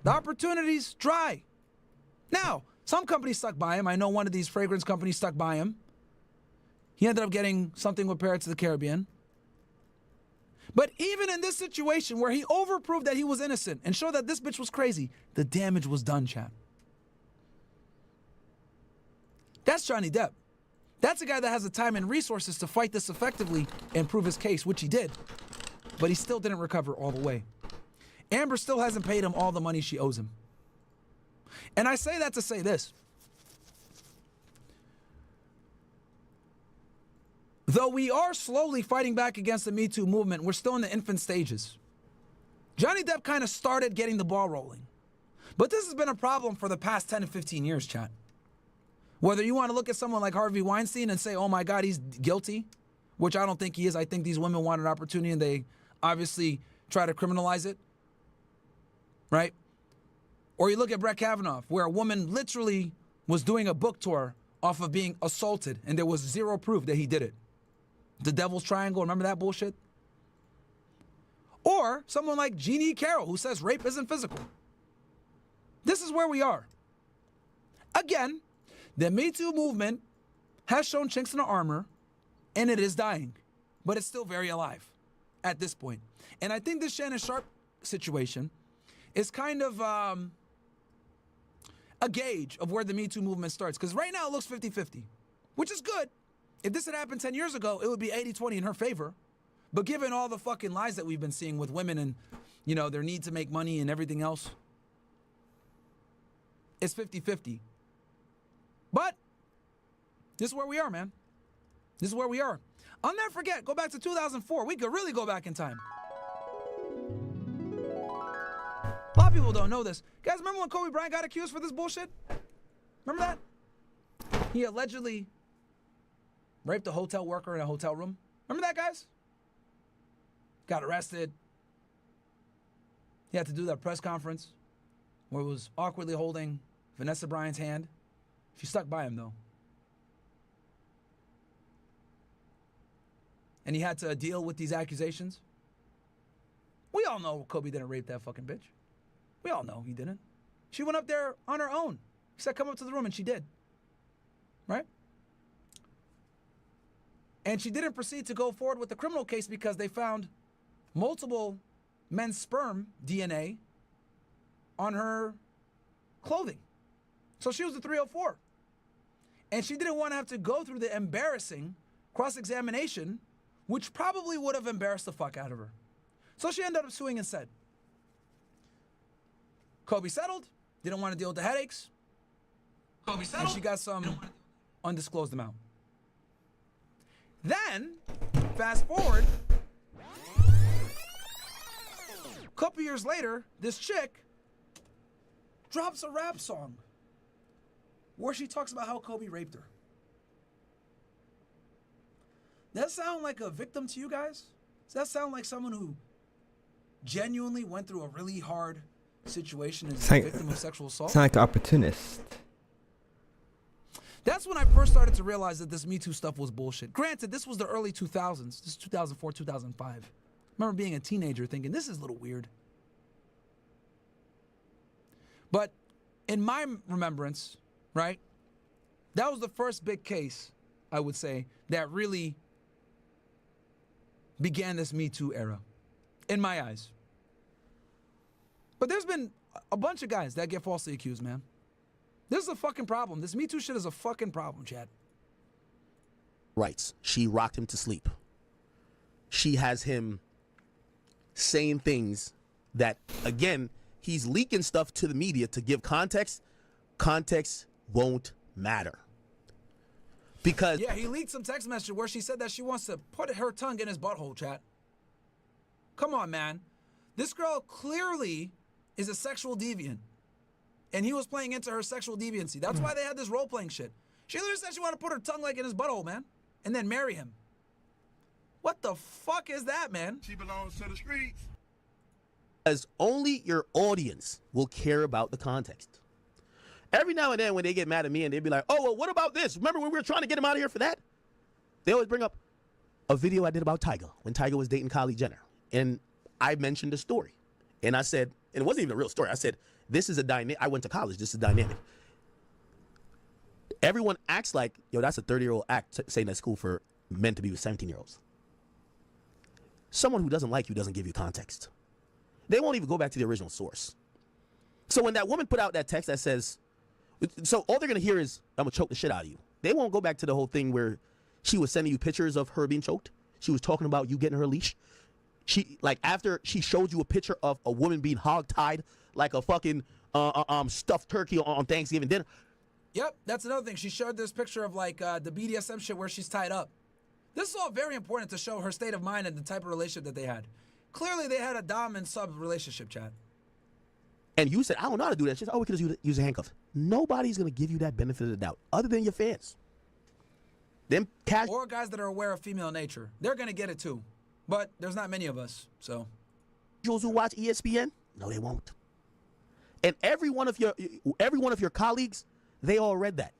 The opportunity's dry. Now, some companies stuck by him. I know one of these fragrance companies stuck by him. He ended up getting something with Pirates of the Caribbean. But even in this situation where he overproved that he was innocent and showed that this bitch was crazy, the damage was done, chat. That's Johnny Depp. That's a guy that has the time and resources to fight this effectively and prove his case, which he did. But he still didn't recover all the way. Amber still hasn't paid him all the money she owes him. And I say that to say this. Though we are slowly fighting back against the Me Too movement, we're still in the infant stages. Johnny Depp kind of started getting the ball rolling. But this has been a problem for the past 10 to 15 years, chat. Whether you want to look at someone like Harvey Weinstein and say, oh my God, he's guilty, which I don't think he is. I think these women want an opportunity and they obviously try to criminalize it, right? Or you look at Brett Kavanaugh, where a woman literally was doing a book tour off of being assaulted and there was zero proof that he did it. The Devil's Triangle, remember that bullshit? Or someone like Jeannie Carroll, who says rape isn't physical. This is where we are. Again, the Me Too movement has shown chinks in the armor, and it is dying, but it's still very alive at this point. And I think this Shannon Sharp situation is kind of a gauge of where the Me Too movement starts. Because right now it looks 50-50, which is good. If this had happened 10 years ago, it would be 80-20 in her favor. But given all the fucking lies that we've been seeing with women and, you know, their need to make money and everything else, it's 50-50. But this is where we are, man. This is where we are. I'll never forget, go back to 2004. We could really go back in time. A lot of people don't know this. Guys, remember when Kobe Bryant got accused for this bullshit? Remember that? He allegedly raped a hotel worker in a hotel room. Remember that, guys? Got arrested. He had to do that press conference where he was awkwardly holding Vanessa Bryant's hand. She stuck by him, though. And he had to deal with these accusations. We all know Kobe didn't rape that fucking bitch. We all know he didn't. She went up there on her own. He said, come up to the room, and she did. Right? And she didn't proceed to go forward with the criminal case because they found multiple men's sperm DNA on her clothing. So she was a 304. And she didn't want to have to go through the embarrassing cross-examination, which probably would have embarrassed the fuck out of her. So she ended up suing instead. Kobe settled, didn't want to deal with the headaches. Kobe settled. And she got some undisclosed amount. Then, fast forward, a couple years later, this chick drops a rap song where she talks about how Kobe raped her. Does that sound like a victim to you guys? Does that sound like someone who genuinely went through a really hard situation and is a victim of sexual assault? Sound like an opportunist. That's when I first started to realize that this Me Too stuff was bullshit. Granted, this was the early 2000s. This is 2004, 2005. I remember being a teenager thinking, this is a little weird. But in my remembrance, right, that was the first big case, I would say, that really began this Me Too era, in my eyes. But there's been a bunch of guys that get falsely accused, man. This is a fucking problem. This Me Too shit is a fucking problem, Chad. Rights. She rocked him to sleep. She has him saying things that, again, he's leaking stuff to the media to give context. Context won't matter. Because... yeah, he leaked some text message where she said that she wants to put her tongue in his butthole, Chad. Come on, man. This girl clearly is a sexual deviant. And he was playing into her sexual deviancy. That's why they had this role-playing shit. She literally said she wanted to put her tongue like in his butthole, man. And then marry him. What the fuck is that, man? She belongs to the streets. As only your audience will care about the context. Every now and then when they get mad at me and they be like, oh, well, what about this? Remember when we were trying to get him out of here for that? They always bring up a video I did about Tyga when Tyga was dating Kylie Jenner. And I mentioned the story. And I said, and it wasn't even a real story. I said, this is a dynamic. I went to college. This is dynamic. Everyone acts like, yo, that's a 30-year-old act saying that's cool for men to be with 17-year-olds. Someone who doesn't like you doesn't give you context. They won't even go back to the original source. So when that woman put out that text that says, so all they're going to hear is, I'm going to choke the shit out of you. They won't go back to the whole thing where she was sending you pictures of her being choked. She was talking about you getting her leash. She, like, after she showed you a picture of a woman being hog-tied like a fucking stuffed turkey on Thanksgiving dinner. Yep, that's another thing. She showed this picture of like the BDSM shit where she's tied up. This is all very important to show her state of mind and the type of relationship that they had. Clearly, they had a dom and sub relationship, chat. And you said, I don't know how to do that. She said, oh, we could just use a handcuff. Nobody's going to give you that benefit of the doubt other than your fans. Them or guys that are aware of female nature. They're going to get it too. But there's not many of us, so. Those who watch ESPN? No, they won't. And every one of your colleagues, they all read that.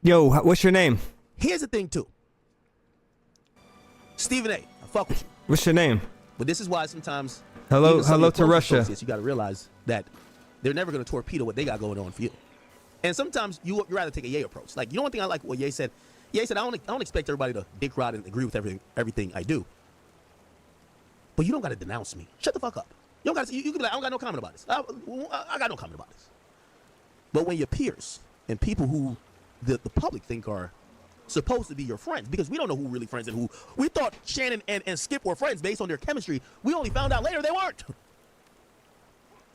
Yo, what's your name? Here's the thing, too. Stephen A. I fuck with you. What's your name? But this is why sometimes... Hello to Russia. You got to realize that they're never going to torpedo what they got going on for you. And sometimes you rather take a Ye approach. Like, you know one thing I like what Ye said? Ye said, I don't expect everybody to dick ride and agree with everything I do. But you don't got to denounce me. Shut the fuck up. You don't got to. You can be like, I don't got no comment about this. I got no comment about this. But when your peers and people who the public think are supposed to be your friends, because we don't know who really friends and who we thought Shannon and Skip were friends based on their chemistry. We only found out later they weren't.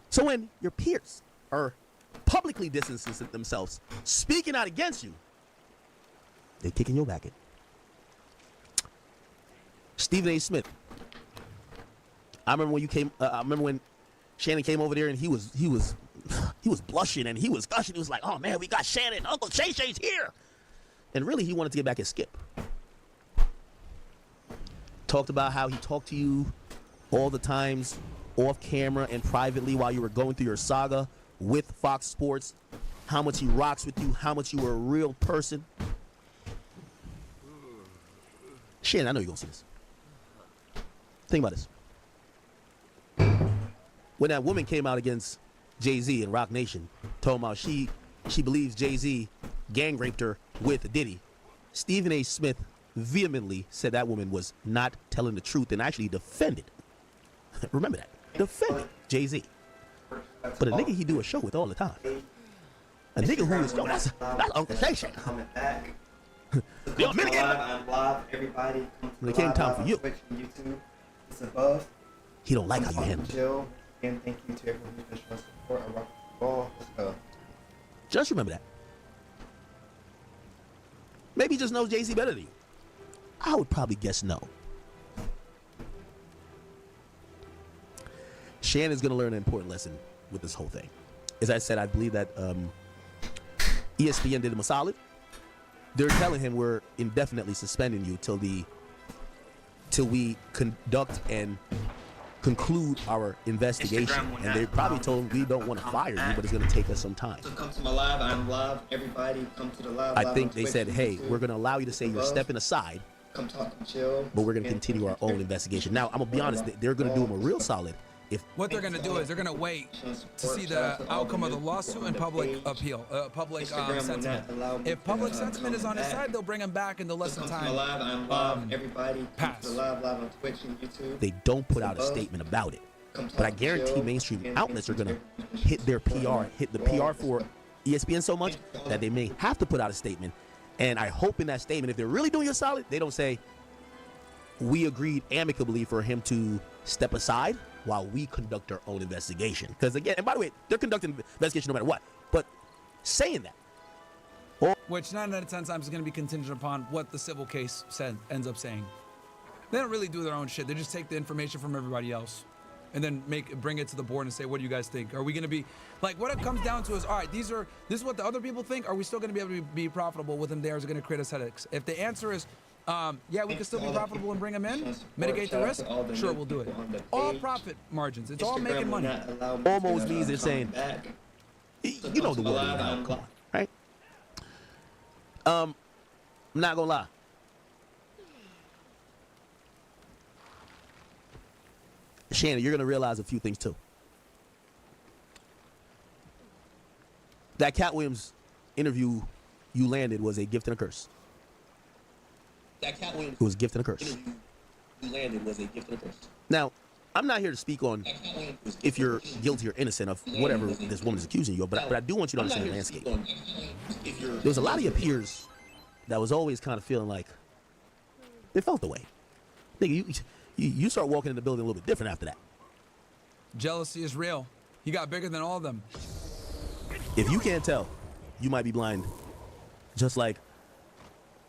So when your peers are publicly distancing themselves, speaking out against you, they kicking your back in. Stephen A. Smith. I remember when you came. I remember when Shannon came over there and he was blushing and he was gushing. He was like, "Oh man, we got Shannon. Uncle Shay Shay's here." And really, he wanted to get back at Skip. Talked about how he talked to you all the times, off camera and privately while you were going through your saga with Fox Sports. How much he rocks with you. How much you were a real person. Shannon, I know you're gonna see this. Think about this. When that woman came out against Jay-Z and Rock Nation, talking about she believes Jay-Z gang raped her with Diddy, Stephen A. Smith vehemently said that woman was not telling the truth and actually defended. Remember that. Defended Jay-Z. But a nigga he do a show with all the time. A nigga who is, yo, that's Uncle Shay Shay. Coming back. Yo, I'm live, everybody. When it came time for you. YouTube, it's above. He don't like how you handle it. Chill. And thank you to everyone who's been showing support. I rock the ball. Let's go. Just remember that. Maybe he just knows Jay-Z better than you. I would probably guess no. Shannon's going to learn an important lesson with this whole thing. As I said, I believe that ESPN did him a solid. They're telling him we're indefinitely suspending you till we conduct and conclude our investigation. And they probably told him we don't want to fire you, but it's going to take us some time. So come to my live. I'm live. Everybody come to the live. I think they said, hey, we're going to allow you to say you're stepping aside, come talk and chill, but we're going to continue our own investigation. Now, I'm going to be honest, they're going to do him a real solid. What they're going to do is they're going to wait to see the outcome of the lawsuit and public appeal, public sentiment. If public sentiment is on his side, they'll bring him back and they'll let some time pass. They don't put out a statement about it. But I guarantee mainstream outlets are going to hit the PR for ESPN so much that they may have to put out a statement. And I hope in that statement, if they're really doing a solid, they don't say, we agreed amicably for him to step aside while we conduct our own investigation. Because again, and by the way, they're conducting investigation no matter what. But saying that, which 9 out of 10 times is going to be contingent upon what the civil case ends up saying. They don't really do their own shit. They just take the information from everybody else and then bring it to the board and say, what do you guys think? Are we going to be, like, what it comes down to is, all right, this is what the other people think. Are we still going to be able to be profitable with them there? Is it going to create us headaches? If the answer is, yeah, we can still be profitable and bring them in, mitigate the risk, sure, we'll do it. All profit margins. It's all making money. Almost means they're saying, you know the word now, come on, right? I'm not gonna lie. Shannon, you're gonna realize a few things too. That Cat Williams interview you landed was a gift and a curse. That Cat Williams was a gift and a curse. Interview you landed was a gift and a curse. Now, I'm not here to speak on if you're guilty or innocent of whatever this woman is accusing you of, but I do want you to understand the landscape. There was a lot of your peers that was always kind of feeling like they felt the way. Nigga, you start walking in the building a little bit different after that. Jealousy is real. He got bigger than all of them. If you can't tell, you might be blind. Just like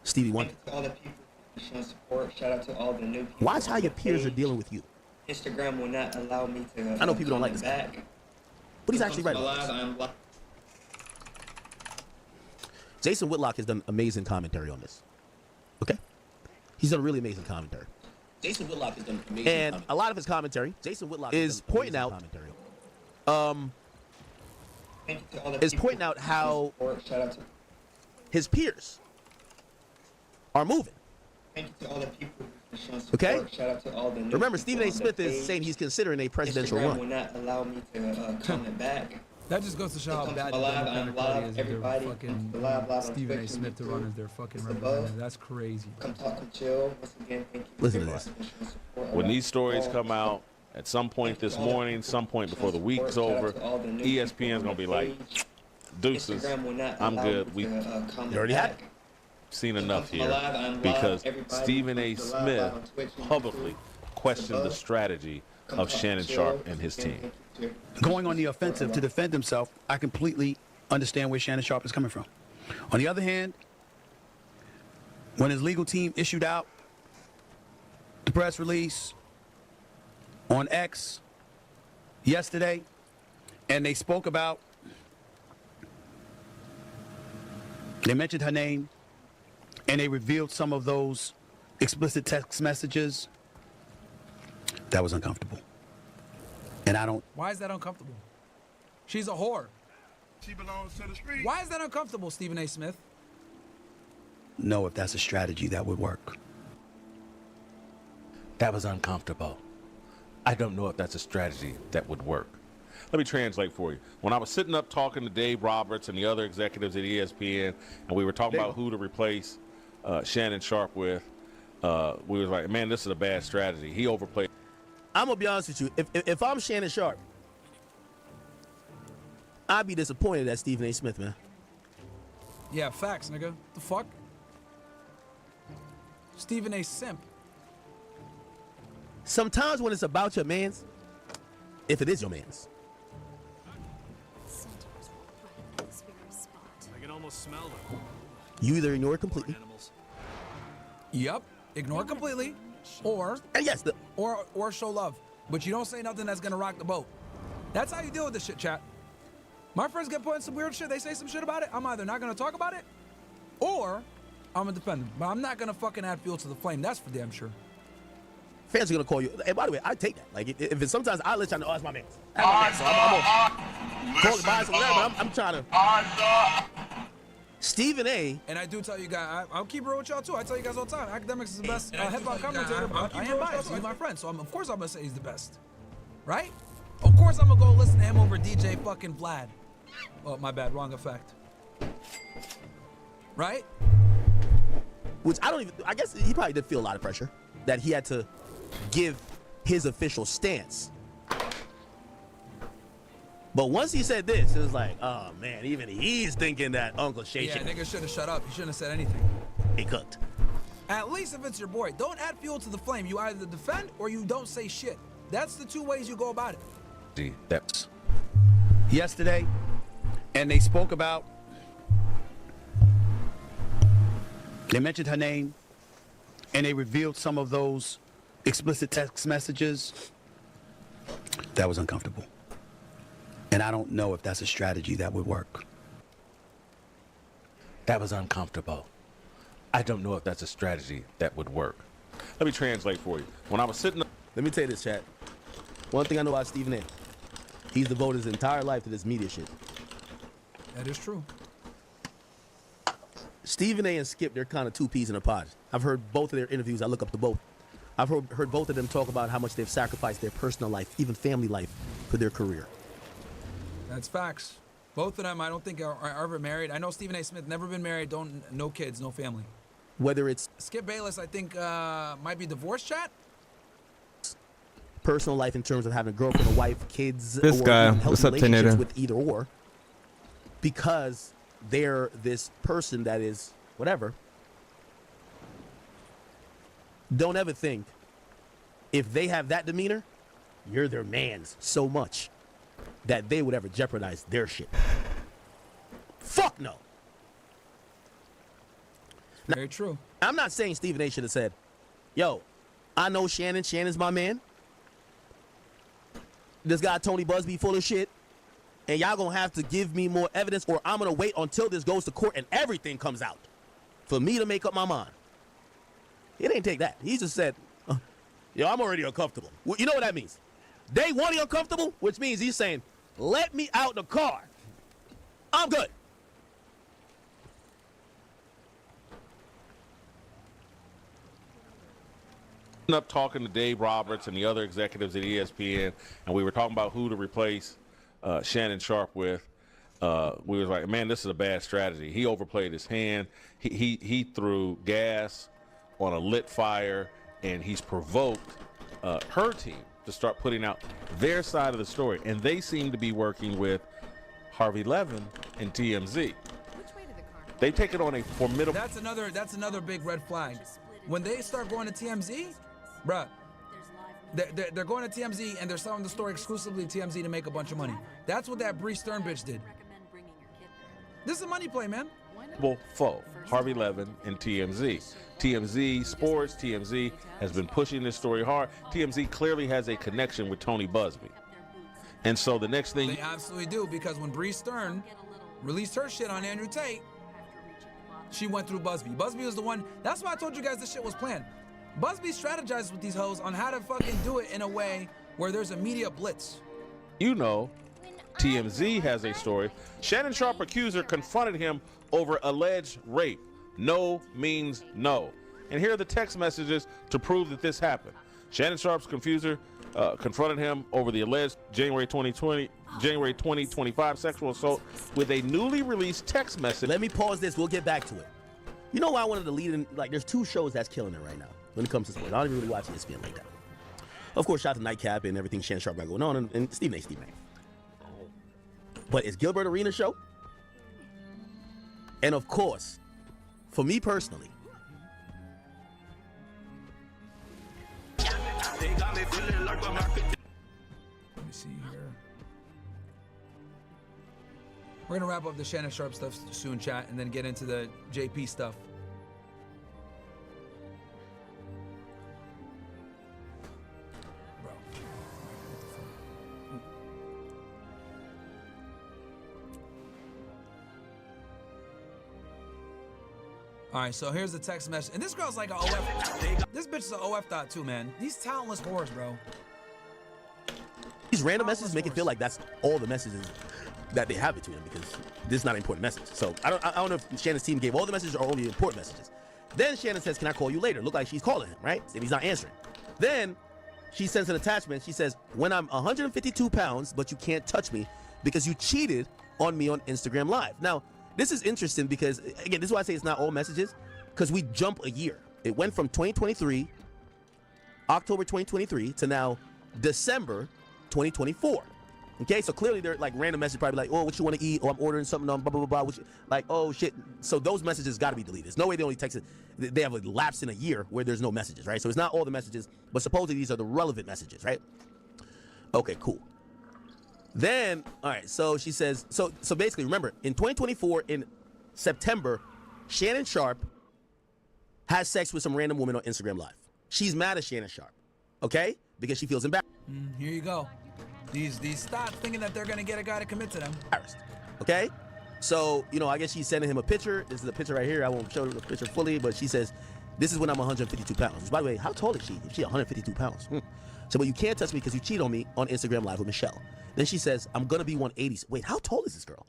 Stevie Wonder. All the people showing support. Shout out to all the new people. Watch how your peers are dealing with you. Instagram will not allow me to. I know people don't like this guy, but he's actually right. Jason Whitlock has done amazing commentary on this. Okay? He's done really amazing commentary. Jason Whitlock has done amazing commentary. A lot of his commentary, Jason Whitlock is pointing out how his peers are moving. Thank you to all the people showing support. Okay? Shout out to all the new Remember, people Stephen A. on the Smith is page. saying he's considering a presidential Instagram run. will not allow me to comment back. That just goes to show how bad the Democratic Party is. They're fucking Stephen A. Smith to run as their fucking representative. That's crazy. Come talk, come chill. Once again, thank you. Listen to this. When these stories come out at some point this morning, some point before the week's over, ESPN's gonna be like, deuces, I'm good. We You already had it. seen enough here because Stephen A. Smith publicly questioned the strategy of Shannon Sharp and his team. Going on the offensive to defend himself, I completely understand where Shannon Sharp is coming from. On the other hand, when his legal team issued out the press release on X yesterday, and they spoke about, they mentioned her name, and they revealed some of those explicit text messages, that was uncomfortable. And I don't... Why is that uncomfortable? She's a whore. She belongs to the street. Why is that uncomfortable, Stephen A. Smith? know if that's a strategy that would work. That was uncomfortable. I don't know if that's a strategy that would work. Let me translate for you. When I was sitting up talking to Dave Roberts and the other executives at ESPN, and we were talking about who to replace Shannon Sharp with, we was like, man, this is a bad strategy. He overplayed. I'm gonna be honest with you. If I'm Shannon Sharp, I'd be disappointed at Stephen A. Smith, man. Yeah, facts, nigga. The fuck? Stephen A. Simp. Sometimes when it's about your mans, if it is your mans, I can almost smell them. you either ignore it completely. Animals. Yup. Ignore it completely, or And yes, or show love, but you don't say nothing that's gonna rock the boat. That's how you deal with this shit, chat. My friends get put in some weird shit. They say some shit about it. I'm either not gonna talk about it, or I'm gonna defend them. But I'm not gonna fucking add fuel to the flame. That's for damn sure. fans are gonna call you. And by the way, I take that. Like if it's sometimes I let y'all know, oh, it's my man. So I'm call it bias or whatever. But I'm trying to. Stephen A. And I do tell you guys, I'll keep real with y'all too. I tell you guys all the time, Academics is the best hip-hop commentator, but I am biased. He's my friend, so of course I'm gonna say he's the best. Right? Of course I'm gonna go listen to him over DJ fucking Vlad. Oh, my bad, wrong effect. Right? Which I guess he probably did feel a lot of pressure that he had to give his official stance. But once he said this, it was like, oh man, even he's thinking that Uncle Shay Yeah, nigga should have shut up. He shouldn't have said anything. he cooked. At least if it's your boy, don't add fuel to the flame. You either defend or you don't say shit. That's the two ways you go about it. That's Yesterday, and they spoke about, they mentioned her name, and they revealed some of those explicit text messages. That was uncomfortable. And I don't know if that's a strategy that would work. That was uncomfortable. I don't know if that's a strategy that would work. Let me translate for you. When I was sitting up. Let me tell you this, chat. One thing I know about Stephen A. He's devoted his entire life to this media shit. That is true. Stephen A. and Skip, they're kind of two peas in a pod. I've heard both of their interviews. I look up to both. I've heard both of them talk about how much they've sacrificed their personal life, even family life, for their career. That's facts. Both of them, I don't think are ever married. I know Stephen A. Smith never been married. No kids, no family. Whether it's Skip Bayless, I think might be divorced. Chat. personal life in terms of having a girlfriend, a wife, kids, This or guy, even healthy what's up, relationships Tornado? with either or, because they're this person that is whatever. Don't ever think if they have that demeanor, you're their mans so much that they would ever jeopardize their shit. Fuck no. Very true. I'm not saying Stephen A. should have said, yo, I know Shannon. Shannon's my man. This guy Tony Busby full of shit. And y'all gonna have to give me more evidence, or I'm gonna wait until this goes to court and everything comes out for me to make up my mind. He didn't take that. He just said, yo, I'm already uncomfortable. Well, you know what that means? Day one, he uncomfortable, which means he's saying, let me out the car. I'm good. Up talking to Dave Roberts and the other executives at ESPN, and we were talking about who to replace Shannon Sharp with. We was like, man, this is a bad strategy. He overplayed his hand. He threw gas on a lit fire, and he's provoked her team to start putting out their side of the story. And they seem to be working with Harvey Levin and TMZ. They've taken on a formidable. That's another big red flag. When they start going to TMZ, bruh, they're going to TMZ and they're selling the story exclusively to TMZ to make a bunch of money. That's what that Bree Stern bitch did. This is a money play, man. Well, Harvey Levin and TMZ. TMZ Sports, TMZ has been pushing this story hard. TMZ clearly has a connection with Tony Busby. And so the next thing... They absolutely do, because when Bree Stern released her shit on Andrew Tate, she went through Busby. Busby was the one... That's why I told you guys this shit was planned. Busby strategizes with these hoes on how to fucking do it in a way where there's a media blitz. You know, TMZ has a story. Shannon Sharp accuser confronted him over alleged rape. No means no. And here are the text messages to prove that this happened. Shannon Sharp's accuser confronted him over the alleged January 2025 sexual assault with a newly released text message. Let me pause this. We'll get back to it. You know why I wanted to lead in? Like, there's two shows that's killing it right now when it comes to sports. I don't even really watch ESPN like that. Of course, shout out to Nightcap and everything Shannon Sharp got going on, and Stephen A. But it's Gilbert Arenas show. And of course, for me personally, Let me see here. We're gonna wrap up the Shannon Sharp stuff soon, chat, and then get into the JP stuff. Bro. All right, so here's the text message. And this girl's like an OF. This bitch is an OF thought too, man. These talentless whores, bro. these random messages make it feel like that's all the messages that they have between them, because this is not an important message. So I don't know if Shannon's team gave all the messages or only important messages. Then Shannon says, "Can I call you later?" Look like she's calling him, right? And he's not answering. Then she sends an attachment. She says, "When I'm 152 pounds, but you can't touch me because you cheated on me on Instagram Live." Now, this is interesting because, again, this is why I say it's not all messages, because we jump a year. It went from 2023, October 2023, to now December 2024. Okay, so clearly they're like random messages, probably like, "Oh, what you want to eat?" "Oh, I'm ordering something on blah, blah, blah, blah." Like, "Oh, shit." So those messages got to be deleted. There's no way they only texted. They have a lapse in a year where there's no messages, right? So it's not all the messages, but supposedly these are the relevant messages, right? Okay, cool. Then, all right, so she says, so basically, remember, in 2024, in September, Shannon Sharp has sex with some random woman on Instagram Live. She's mad at Shannon Sharp, okay? Because she feels embarrassed. Here you go. These thoughts thinking that they're gonna get a guy to commit to them. Okay? So, you know, I guess she's sending him a picture. This is a picture right here. I won't show the picture fully, but she says, "This is when I'm 152 pounds. Which, by the way, how tall is she? She's 152 pounds. So, "But you can't touch me because you cheat on me on Instagram Live with Michelle." Then she says, "I'm gonna be 180. Wait, how tall is this girl?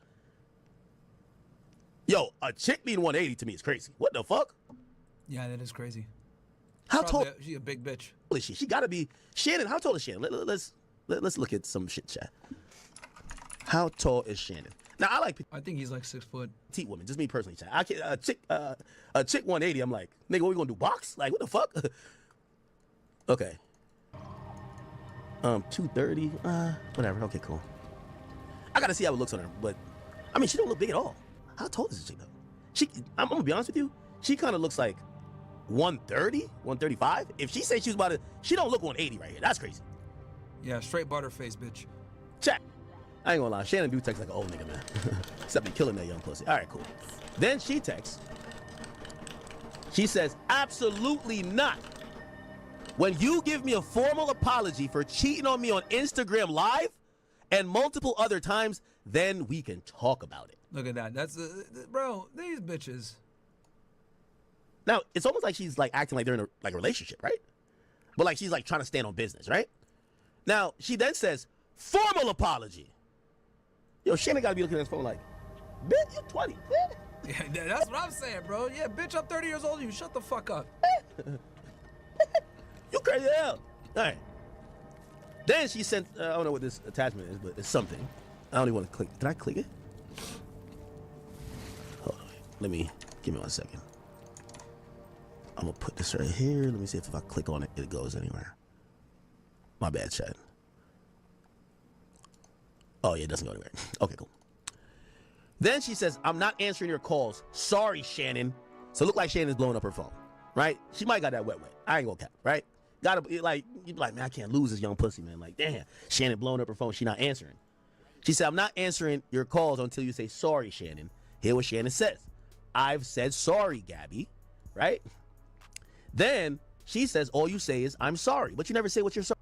Yo, a chick being 180 to me is crazy. What the fuck? Yeah, that is crazy. How tall? She a big bitch. Is she? She gotta be. Shannon, how tall is Shannon? Let's look at some shit, chat. How tall is Shannon? Now I like I think he's like 6 foot. petite women. Just me personally, chat. I can't, a chick 180. I'm like, nigga, what we gonna do? Box? Like, what the fuck? Okay. 230. Whatever. Okay, cool. I gotta see how it looks on her, but I mean, she don't look big at all. How tall is this chick though? I'm gonna be honest with you. She kind of looks like 130, 135. If she said she was about to, she don't look 180 right here. That's crazy. Yeah, straight butterface, bitch. Check. I ain't gonna lie. Shannon do text like an old nigga, man. Except he killing that young pussy. All right, cool. Then she texts. She says, absolutely not. When you give me a formal apology for cheating on me on Instagram Live and multiple other times, then we can talk about it. Look at that. That's bro. These bitches. Now it's almost like she's like acting like they're in a relationship, right? But like she's like trying to stand on business, right? Now she then says, formal apology. Yo, Shannon gotta be looking at his phone like, bitch, you 20, bitch. Yeah, that's what I'm saying, bro. Yeah, bitch, I'm 30 years old. You shut the fuck up. You crazy hell. All right. Then she sent, I don't know what this attachment is, but it's something. I don't even want to click. Did I click it? Hold on. Give me 1 second. I'm gonna put this right here. Let me see if I click on it, it goes anywhere. My bad, chat. Oh, yeah, it doesn't go anywhere. Okay, cool. Then she says, I'm not answering your calls. Sorry, Shannon. So it look like Shannon's blowing up her phone, right? She might got that wet. I ain't gonna cap, right? Gotta be like, you be like, man, I can't lose this young pussy, man. Like, damn, Shannon blowing up her phone. She not answering. She said, I'm not answering your calls until you say sorry, Shannon. Hear what Shannon says. I've said sorry, Gabby, right? Then she says, all you say is, I'm sorry, but you never say what you're sorry.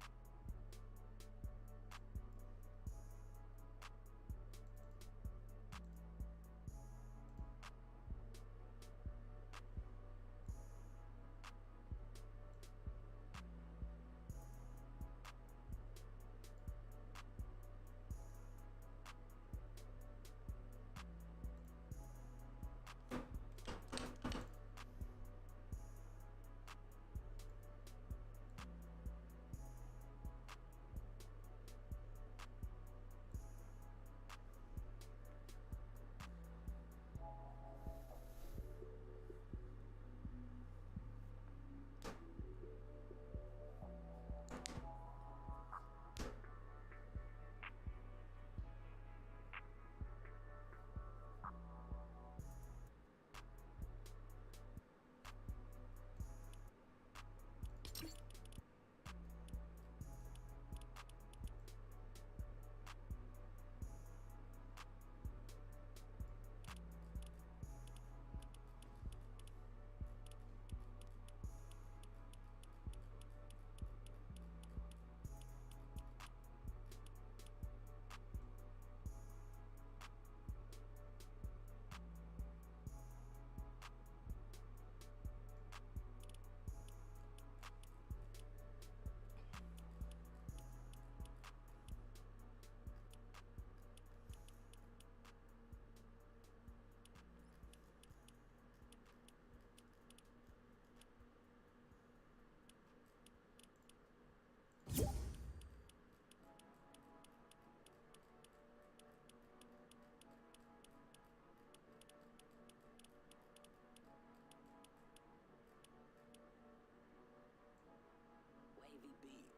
Wavvy Beatz.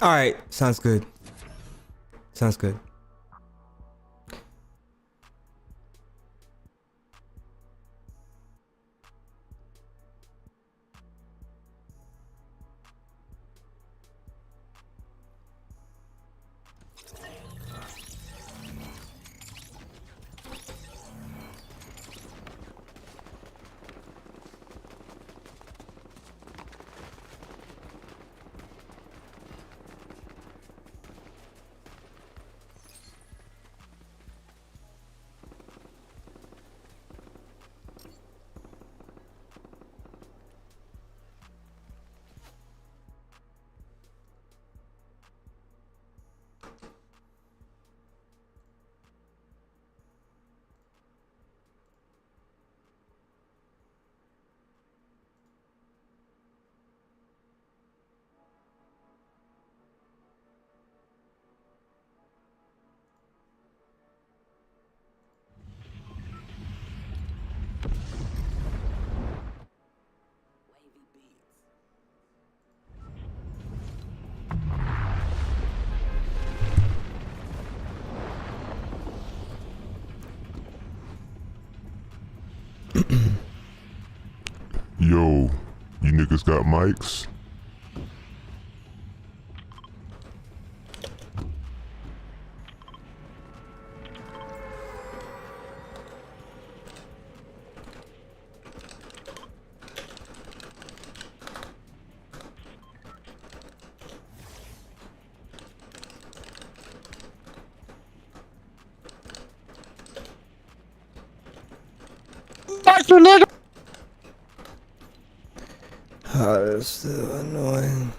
All right, sounds good. Sounds good. Wavvy Beatz. Yo, you niggas got mics? Oh, that's still annoying.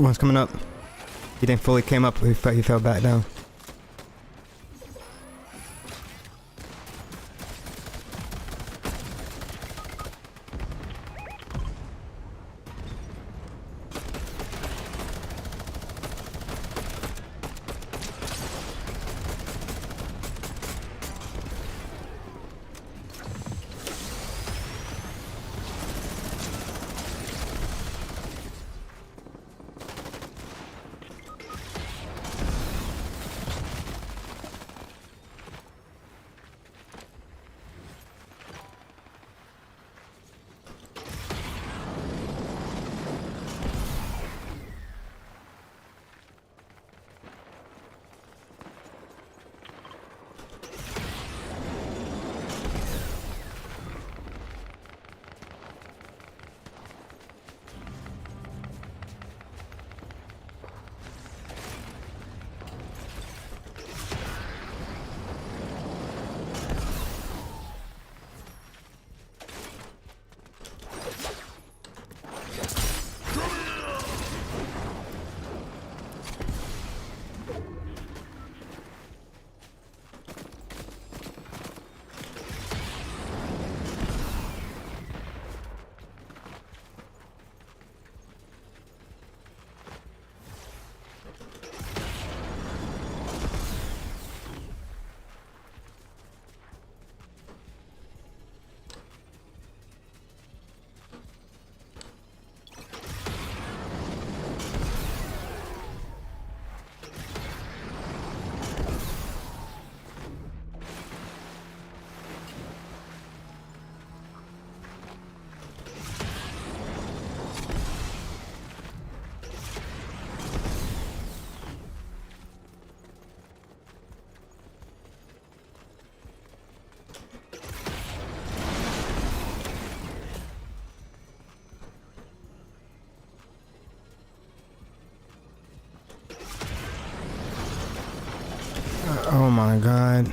one's coming up. He didn't fully came up. He fell back down. Oh my god.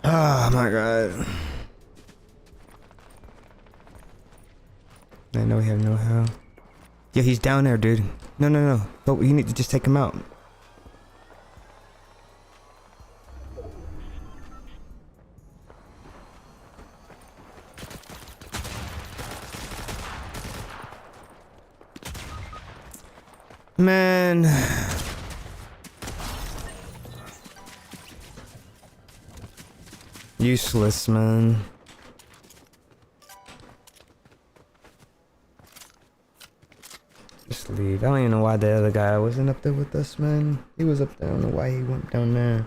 Oh my god. I know we have no hell. Yeah, he's down there, dude. No, no, no. Oh, you need to just take him out. Man. Useless, man. Just leave. I don't even know why the other guy wasn't up there with us, man. He was up there. I don't know why he went down there.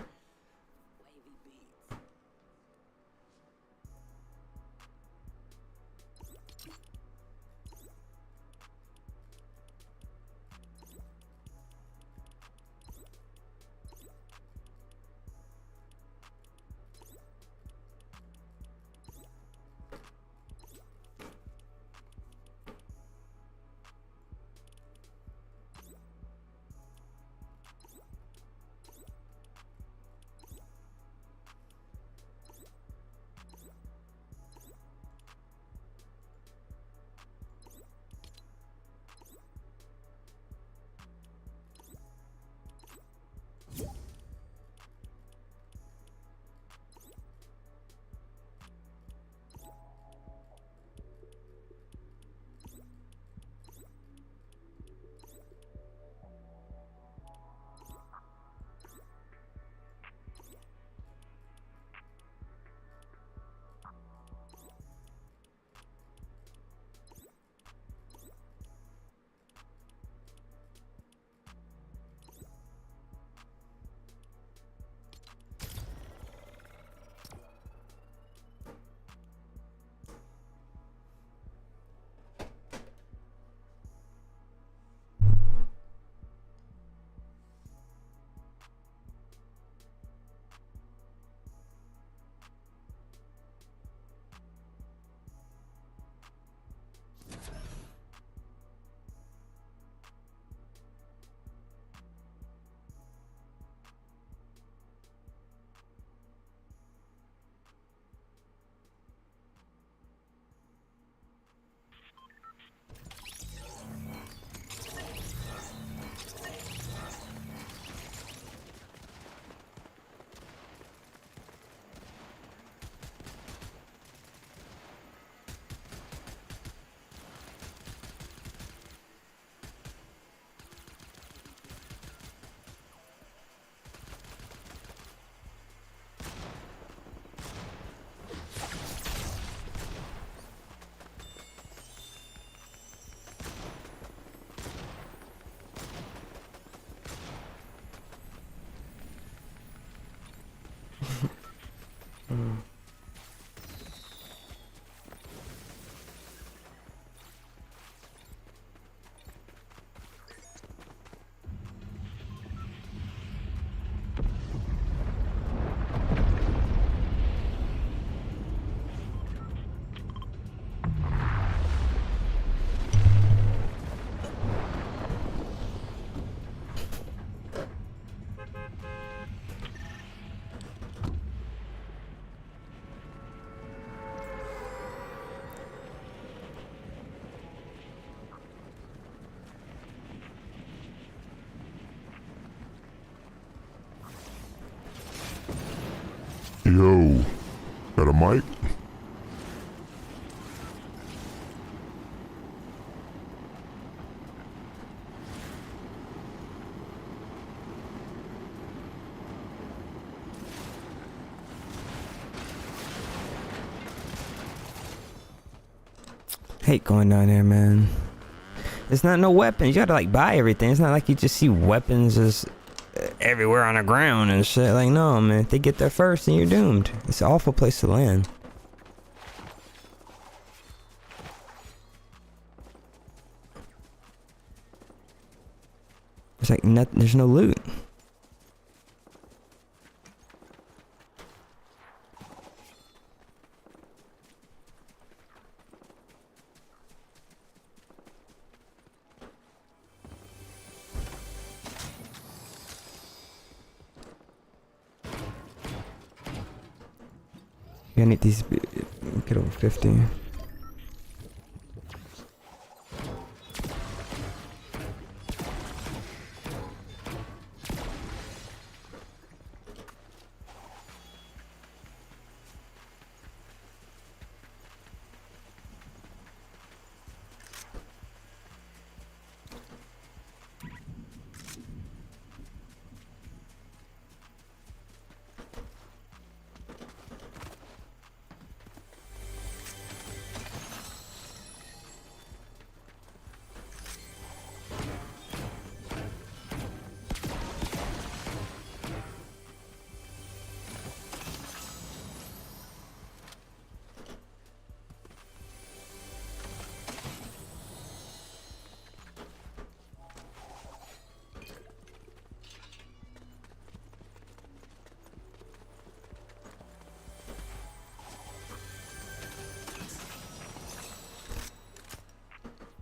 Wavvy Beatz. Yo, got a mic? Hate going down there, man. It's not no weapons. You gotta like buy everything. It's not like you just see weapons just everywhere on the ground and shit. Like, no, man. If they get there first, then you're doomed. It's an awful place to land. It's like nothing. There's no loot. I need these. Get over 50.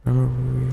Remember we...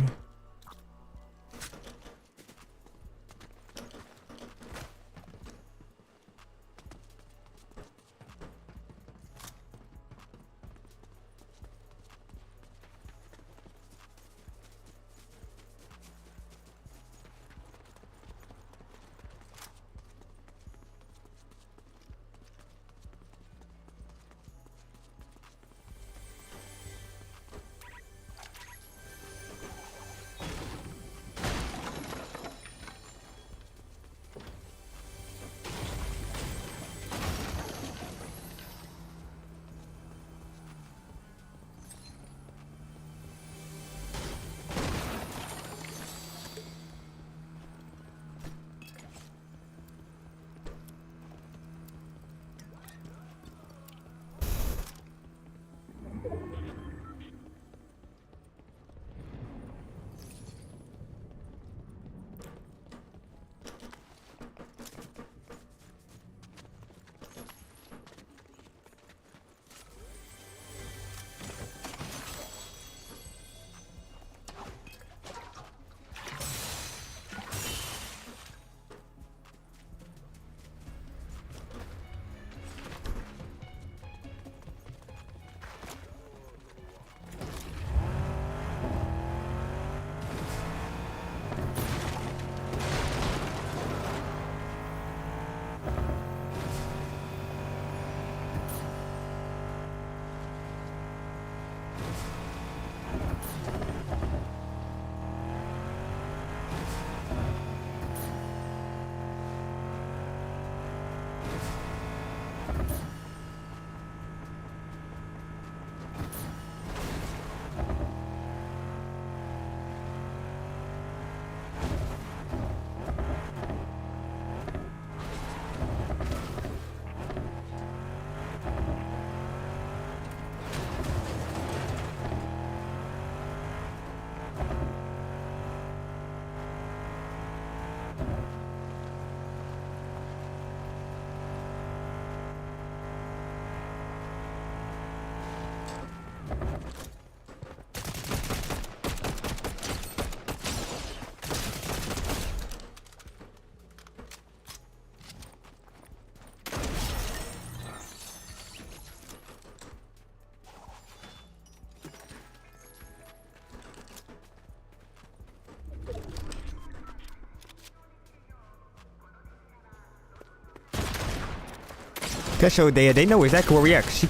Kesho, they know exactly where we at. 'Cause she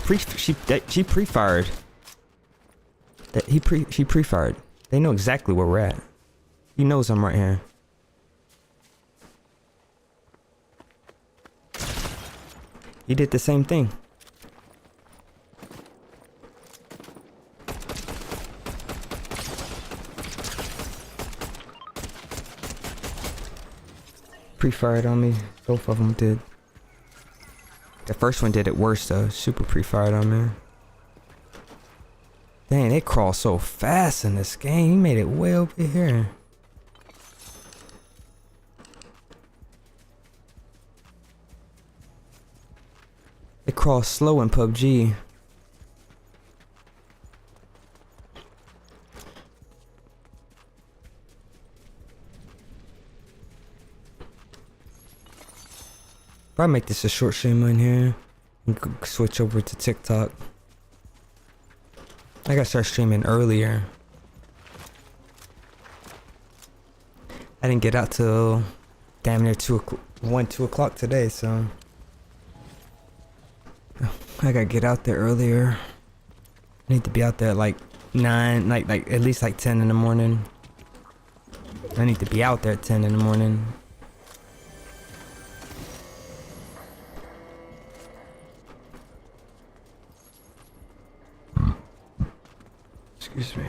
pre-fired. She pre-fired. They know exactly where we're at. He knows I'm right here. He did the same thing. Pre-fired on me. Both of them did. The first one did it worse though. Super pre-fired on me. Dang, they crawl so fast in this game. He made it way over here. They crawl slow in PUBG. Probably make this a short stream on here. And switch over to TikTok. I gotta start streaming earlier. I didn't get out till damn near 2 o'clock today, so I gotta get out there earlier. I need to be out there at like 9, like at least like 10 in the morning. I need to be out there at 10 in the morning. Excuse me.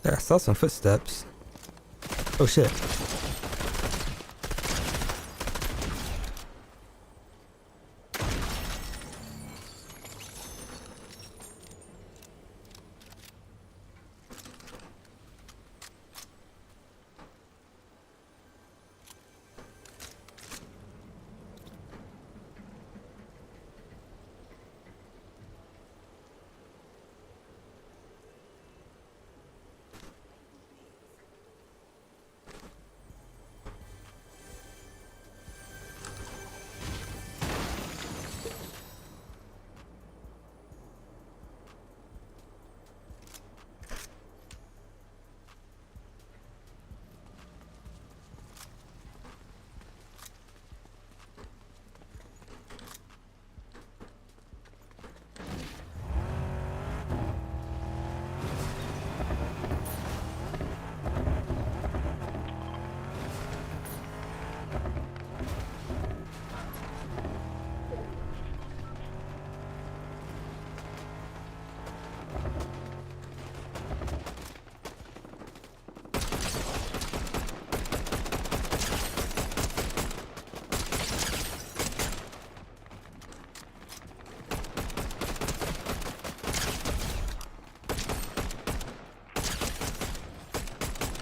Yeah, I saw some footsteps. Oh shit.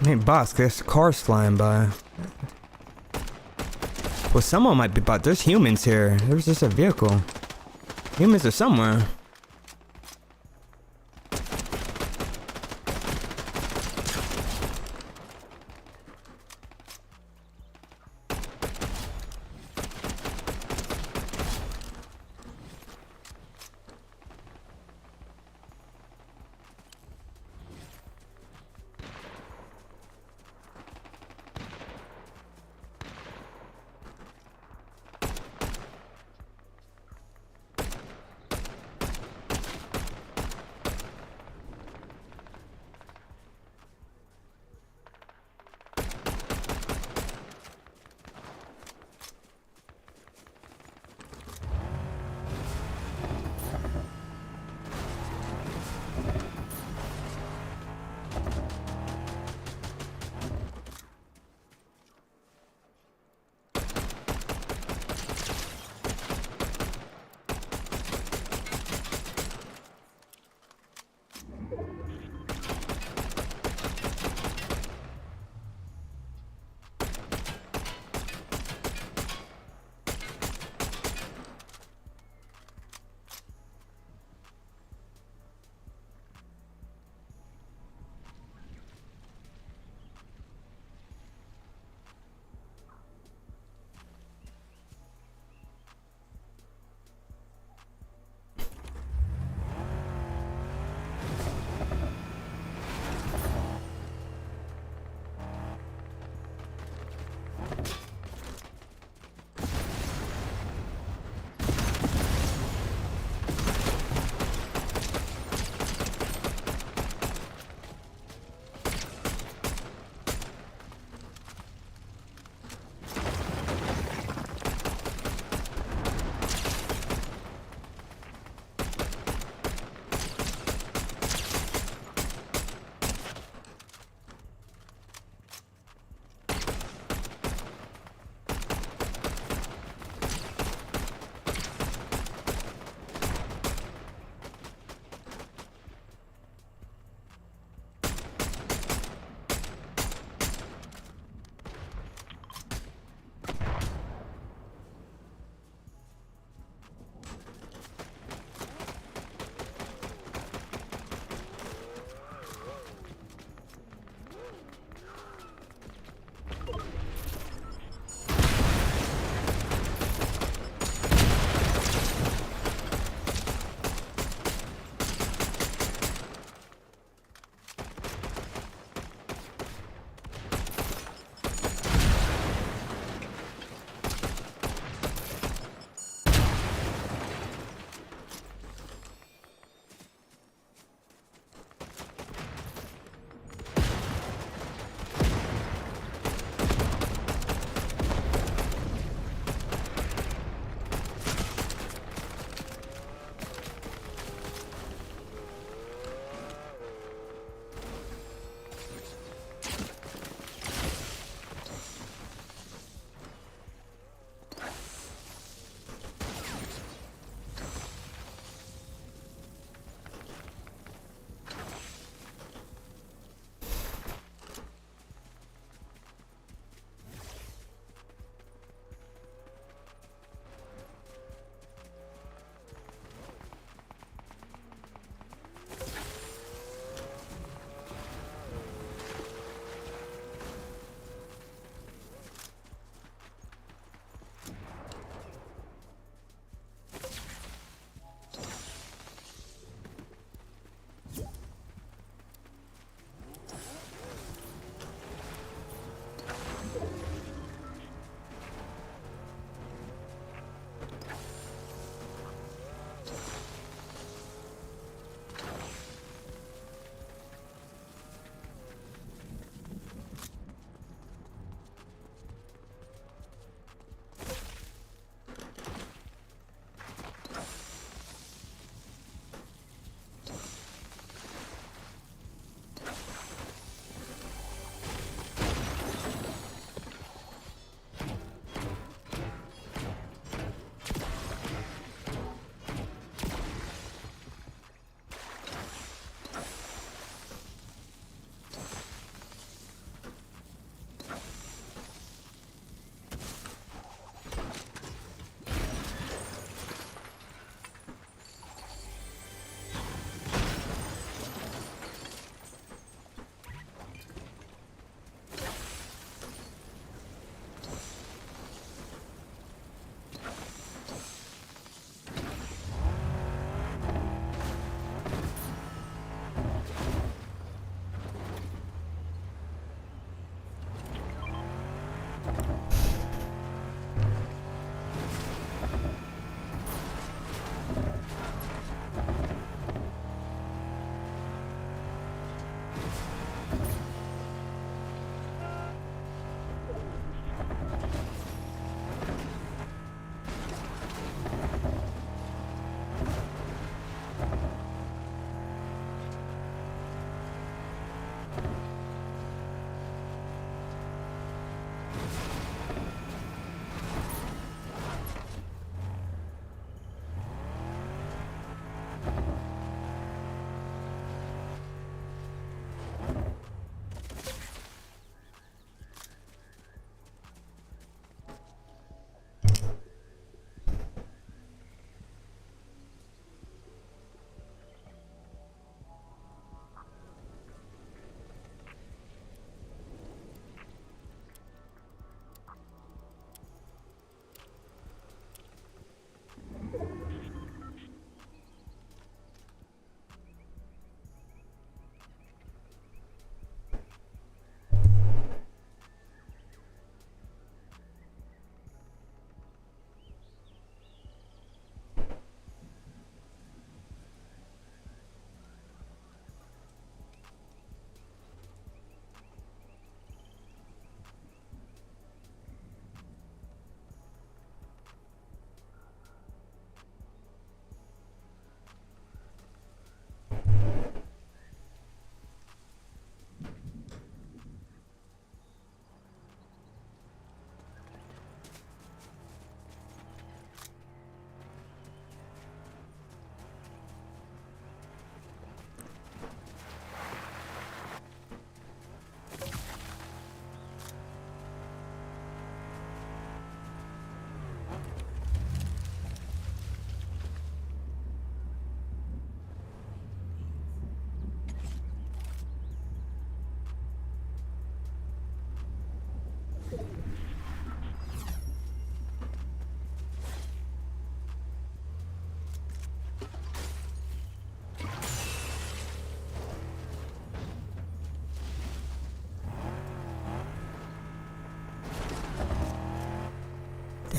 Hey, boss, there's cars flying by. Well, someone might be about. There's humans here. There's just a vehicle. Humans are somewhere.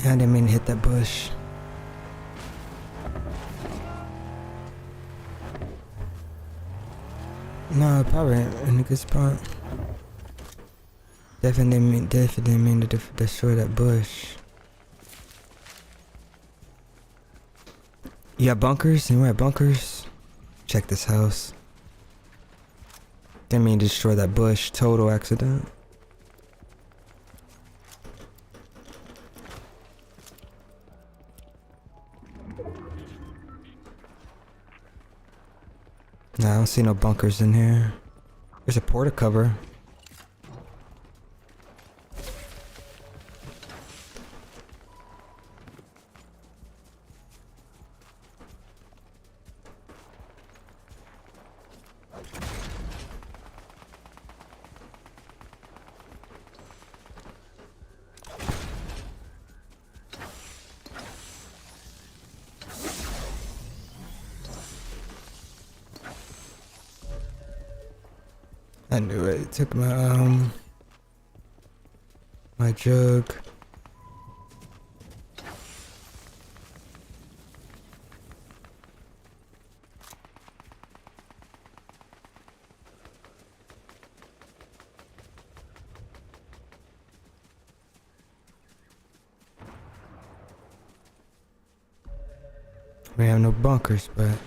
I didn't mean to hit that bush. No, probably in a good spot. Definitely mean to destroy that bush. You got bunkers? Anyone have bunkers? Check this house. Didn't mean to destroy that bush. Total accident. Nah, I don't see no bunkers in here. There's a porta cover. I knew it. It took my jug. We have no bunkers, but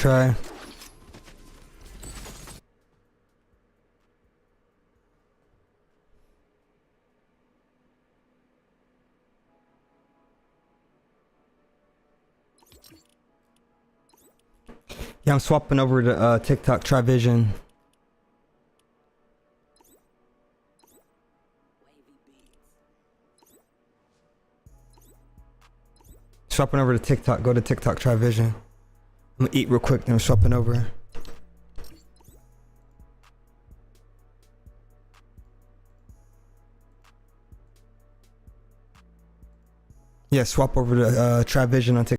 try. Yeah, I'm swapping over to TikTok. Try Vision. Swapping over to TikTok. Go to TikTok. Try Vision. I'm gonna eat real quick. Then I'm swapping over. Yeah, swap over to Try Vision on TikTok.